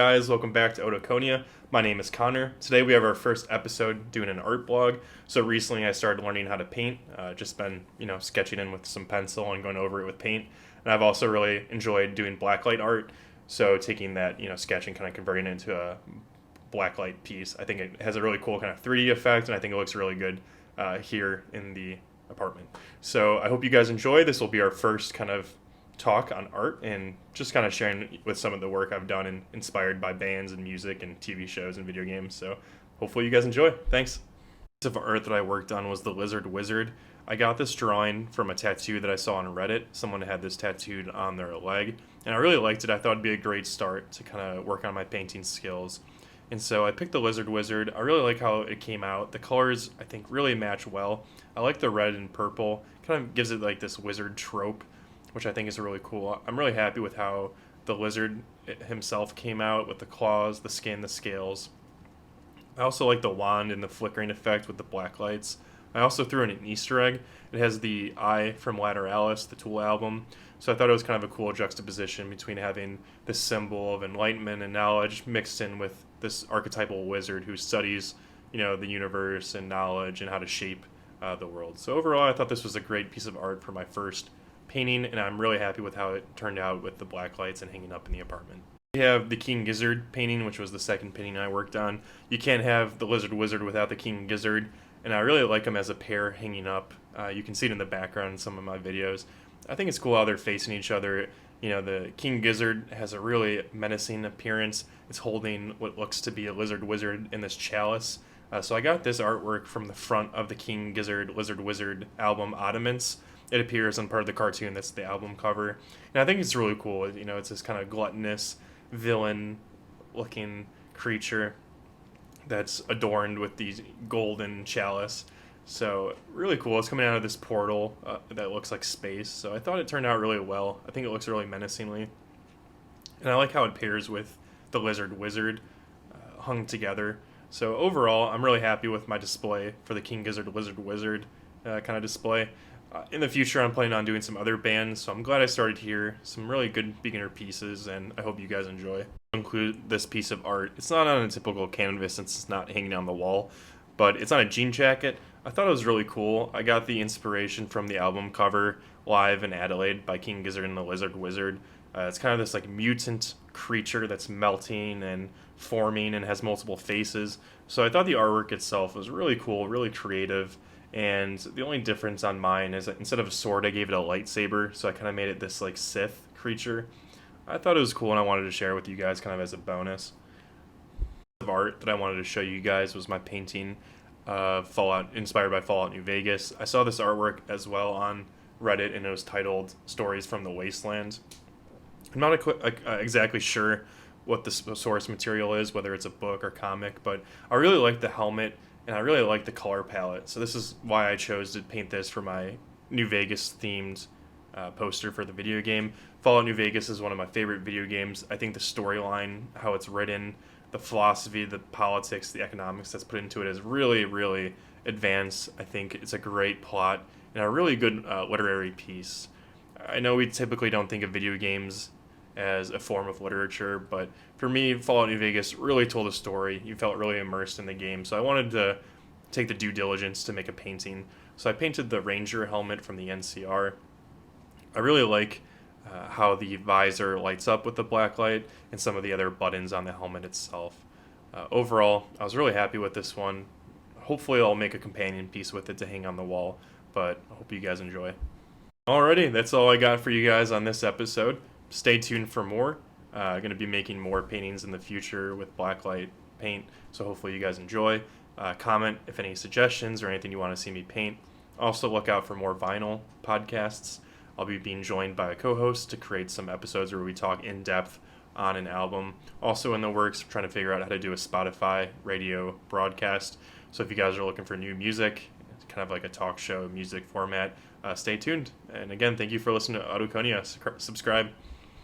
Guys, welcome back to Otoconia. My name is Connor. Today we have our first episode doing an art blog. So recently I started learning how to paint. Just been, sketching in with some pencil and going over it with paint. And I've also really enjoyed doing blacklight art. So taking that, sketch and kind of converting it into a blacklight piece. I think it has a really cool kind of 3D effect, and I think it looks really good here in the apartment. So I hope you guys enjoy. This will be our first kind of talk on art and just kind of sharing with some of the work I've done and inspired by bands and music and TV shows and video games. So hopefully you guys enjoy. Thanks. The piece of art that I worked on was the Wizard Gizzard. I got this drawing from a tattoo that I saw on Reddit. Someone had this tattooed on their leg, and I really liked it. I thought it'd be a great start to kind of work on my painting skills. And so I picked the Lizard Wizard. I really like how it came out. The colors, I think, really match well. I like the red and purple. Kind of gives it like this wizard trope, which I think is really cool. I'm really happy with how the lizard himself came out with the claws, the skin, the scales. I also like the wand and the flickering effect with the black lights. I also threw in an Easter egg. It has the eye from Lateralis, the Tool album. So I thought it was kind of a cool juxtaposition between having this symbol of enlightenment and knowledge mixed in with this archetypal wizard who studies, the universe and knowledge and how to shape the world. So overall, I thought this was a great piece of art for my first painting, and I'm really happy with how it turned out with the black lights and hanging up in the apartment. We have the King Gizzard painting, which was the second painting I worked on. You can't have the Lizard Wizard without the King Gizzard, and I really like them as a pair hanging up. You can see it in the background in some of my videos. I think it's cool how they're facing each other. The King Gizzard has a really menacing appearance. It's holding what looks to be a Lizard Wizard in this chalice. So I got this artwork from the front of the King Gizzard Lizard Wizard album Ottomans. It appears on part of the cartoon. That's the album cover. And I think it's really cool. It's this kind of gluttonous, villain-looking creature that's adorned with these golden chalice. So really cool. It's coming out of this portal that looks like space. So I thought it turned out really well. I think it looks really menacingly. And I like how it pairs with the Lizard Wizard hung together. So overall, I'm really happy with my display for the King Gizzard Lizard Wizard kind of display. In the future, I'm planning on doing some other bands, so I'm glad I started here. Some really good beginner pieces, and I hope you guys enjoy. I'll include this piece of art. It's not on a typical canvas since it's not hanging on the wall, but it's on a jean jacket. I thought it was really cool. I got the inspiration from the album cover, Live in Adelaide by King Gizzard and the Lizard Wizard. It's kind of this like mutant creature that's melting and forming and has multiple faces. So I thought the artwork itself was really cool, really creative. And the only difference on mine is that instead of a sword, I gave it a lightsaber. So I kind of made it this like Sith creature. I thought it was cool, and I wanted to share with you guys kind of as a bonus. The art that I wanted to show you guys was my painting of Fallout, inspired by Fallout New Vegas. I saw this artwork as well on Reddit, and it was titled Stories from the Wasteland. I'm not exactly sure what the source material is, whether it's a book or comic, but I really like the helmet. And I really like the color palette. So this is why I chose to paint this for my New Vegas themed poster for the video game. Fallout New Vegas is one of my favorite video games. I think the storyline, how it's written, the philosophy, the politics, the economics that's put into it is really, really advanced. I think it's a great plot and a really good literary piece. I know we typically don't think of video games as a form of literature, but for me, Fallout New Vegas really told a story. You felt really immersed in the game, so I wanted to take the due diligence to make a painting. So I painted the Ranger helmet from the NCR. I really like how the visor lights up with the black light and some of the other buttons on the helmet itself. Overall, I was really happy with this one. Hopefully I'll make a companion piece with it to hang on the wall, but I hope you guys enjoy. Alrighty, that's all I got for you guys on this episode. Stay tuned for more. Going to be making more paintings in the future with blacklight paint, so hopefully you guys enjoy. Comment if any suggestions or anything you want to see me paint. Also look out for more vinyl podcasts. I'll be being joined by a co-host to create some episodes where we talk in depth on an album. Also in the works, I'm trying to figure out how to do a Spotify radio broadcast. So if you guys are looking for new music, kind of like a talk show music format, stay tuned. And again, thank you for listening to Otoconia. Subscribe.